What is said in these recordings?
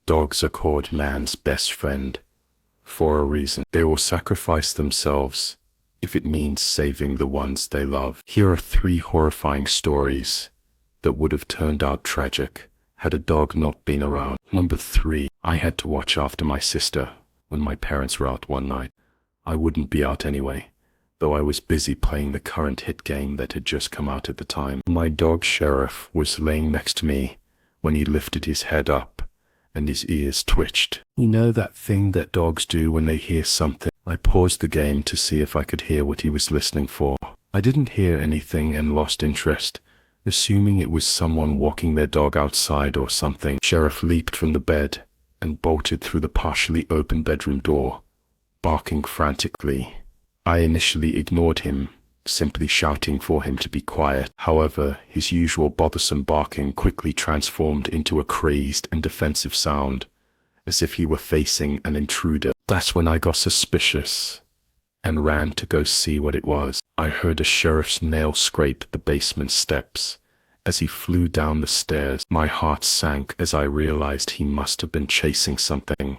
Dogs are called man's best friend for a reason. They will sacrifice themselves if it means saving the ones they love. Here are 3 horrifying stories that would have turned out tragic had a dog not been around. Number 3. I had to watch after my sister when my parents were out one night. I wouldn't be out anyway, though I was busy playing the current hit game that had just come out at the time. My dog Sheriff was laying next to me when he lifted his head up and his ears twitched. You know that thing that dogs do when they hear something? I paused the game to see if I could hear what he was listening for. I didn't hear anything and lost interest, assuming it was someone walking their dog outside or something. Sheriff leaped from the bed and bolted through the partially open bedroom door, barking frantically. I initially ignored him, simply shouting for him to be quiet. However, his usual bothersome barking quickly transformed into a crazed and defensive sound, as if he were facing an intruder. That's when I got suspicious and ran to go see what it was. I heard a sheriff's nail scrape the basement steps as he flew down the stairs. My heart sank as I realized he must have been chasing something.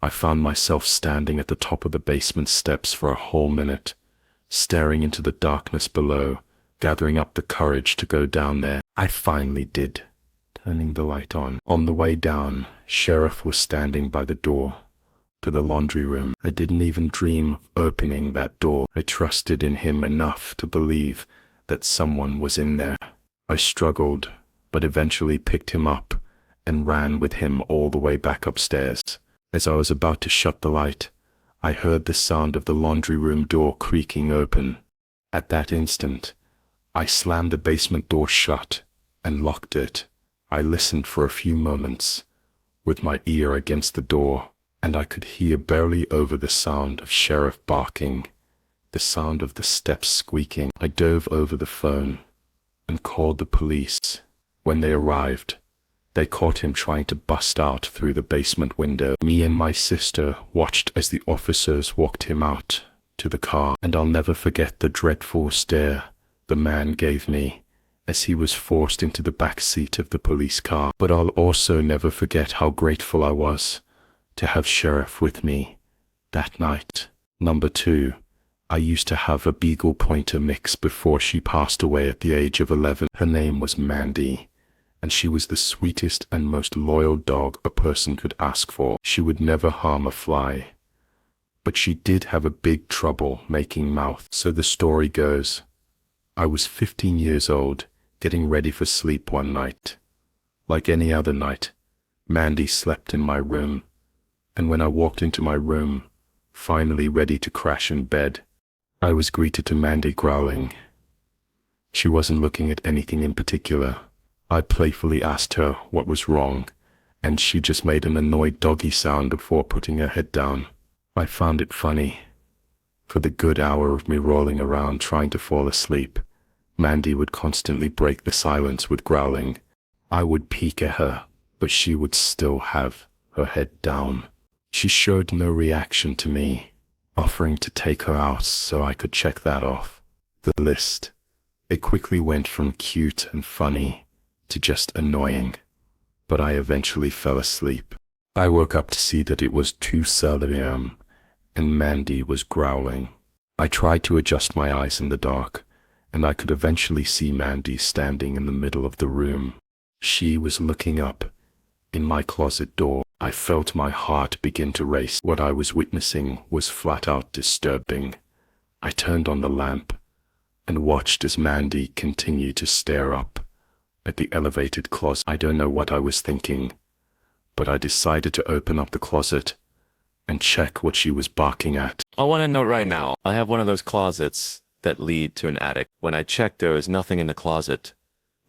I found myself standing at the top of the basement steps for a whole minute, staring into the darkness below, gathering up the courage to go down there. I finally did, turning the light on. On the way down, Sheriff was standing by the door to the laundry room. I didn't even dream of opening that door. I trusted in him enough to believe that someone was in there. I struggled, but eventually picked him up and ran with him all the way back upstairs. As I was about to shut the light, I heard the sound of the laundry room door creaking open. At that instant, I slammed the basement door shut and locked it. I listened for a few moments, with my ear against the door, and I could hear barely over the sound of Sheriff barking, the sound of the steps squeaking. I dove over the phone and called the police. When they arrived, they caught him trying to bust out through the basement window. Me and my sister watched as the officers walked him out to the car, and I'll never forget the dreadful stare the man gave me as he was forced into the back seat of the police car. But I'll also never forget how grateful I was to have Sheriff with me that night. Number 2. I used to have a Beagle Pointer mix before she passed away at the age of 11. Her name was Mandy, and she was the sweetest and most loyal dog a person could ask for. She would never harm a fly, but she did have a big trouble making mouth. So the story goes, I was 15 years old, getting ready for sleep one night. Like any other night, Mandy slept in my room, and when I walked into my room, finally ready to crash in bed, I was greeted to Mandy growling. She wasn't looking at anything in particular. I playfully asked her what was wrong, and she just made an annoyed doggy sound before putting her head down. I found it funny. For the good hour of me rolling around trying to fall asleep, Mandy would constantly break the silence with growling. I would peek at her, but she would still have her head down. She showed no reaction to me offering to take her out so I could check that off the list. It quickly went from cute and funny to just annoying, but I eventually fell asleep. I woke up to see that it was 2:30 a.m. and Mandy was growling. I tried to adjust my eyes in the dark, and I could eventually see Mandy standing in the middle of the room. She was looking up in my closet door. I felt my heart begin to race. What I was witnessing was flat out disturbing. I turned on the lamp and watched as Mandy continued to stare up at the elevated closet. I don't know what I was thinking, but I decided to open up the closet and check what she was barking at. I want to note right now, I have one of those closets that lead to an attic. When I checked, there was nothing in the closet,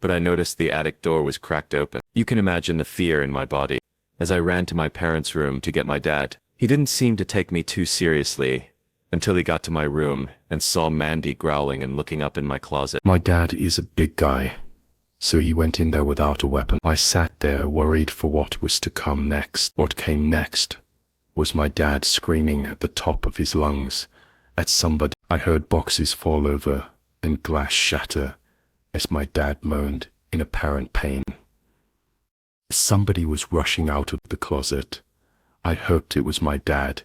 but I noticed the attic door was cracked open. You can imagine the fear in my body as I ran to my parents' room to get my dad. He didn't seem to take me too seriously until he got to my room and saw Mandy growling and looking up in my closet. My dad is a big guy, so he went in there without a weapon. I sat there worried for what was to come next. What came next was my dad screaming at the top of his lungs at somebody. I heard boxes fall over and glass shatter as my dad moaned in apparent pain. Somebody was rushing out of the closet. I hoped it was my dad,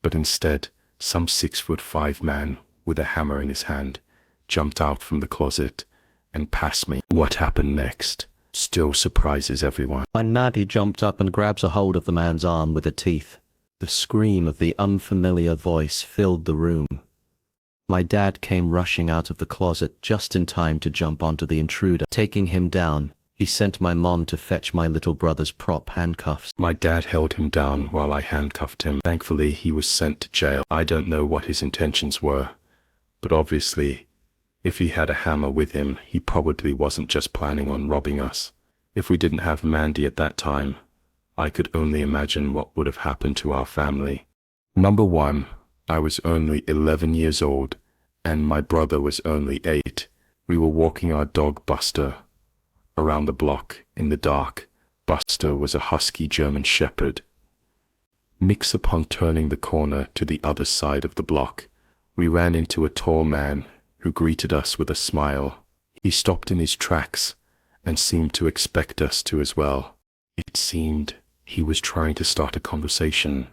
but instead, some 6'5" man with a hammer in his hand jumped out from the closet and past me. What happened next still surprises everyone. When Maddie jumped up and grabs a hold of the man's arm with her teeth, the scream of the unfamiliar voice filled the room. My dad came rushing out of the closet just in time to jump onto the intruder. Taking him down, he sent my mom to fetch my little brother's prop handcuffs. My dad held him down while I handcuffed him. Thankfully, he was sent to jail. I don't know what his intentions were, but obviously, if he had a hammer with him, he probably wasn't just planning on robbing us. If we didn't have Mandy at that time, I could only imagine what would have happened to our family. Number 1, I was only 11 years old, and my brother was only 8. We were walking our dog Buster around the block in the dark. Buster was a husky German shepherd. Mix upon turning the corner to the other side of the block, we ran into a tall man who greeted us with a smile. He stopped in his tracks and seemed to expect us to as well. It seemed he was trying to start a conversation,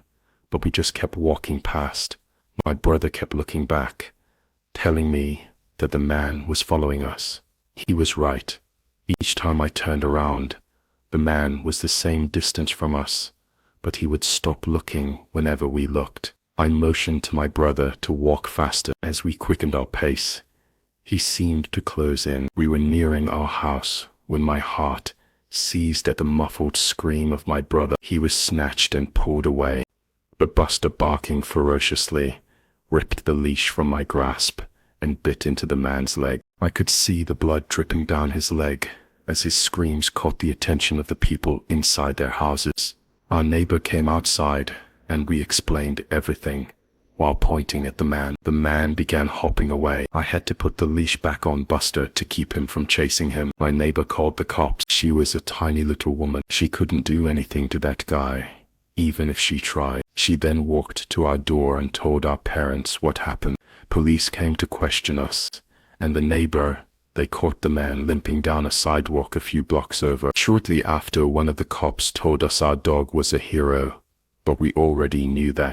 but we just kept walking past. My brother kept looking back, telling me that the man was following us. He was right. Each time I turned around, the man was the same distance from us, but he would stop looking whenever we looked. I motioned to my brother to walk faster. As we quickened our pace, he seemed to close in. We were nearing our house when my heart seized at the muffled scream of my brother. He was snatched and pulled away, but Buster, barking ferociously, ripped the leash from my grasp and bit into the man's leg. I could see the blood dripping down his leg as his screams caught the attention of the people inside their houses. Our neighbor came outside and we explained everything while pointing at the man. The man began hopping away. I had to put the leash back on Buster to keep him from chasing him. My neighbor called the cops. She was a tiny little woman. She couldn't do anything to that guy, even if she tried. She then walked to our door and told our parents what happened. Police came to question us, and the neighbor, they caught the man limping down a sidewalk a few blocks over. Shortly after, one of the cops told us our dog was a hero, but we already knew that.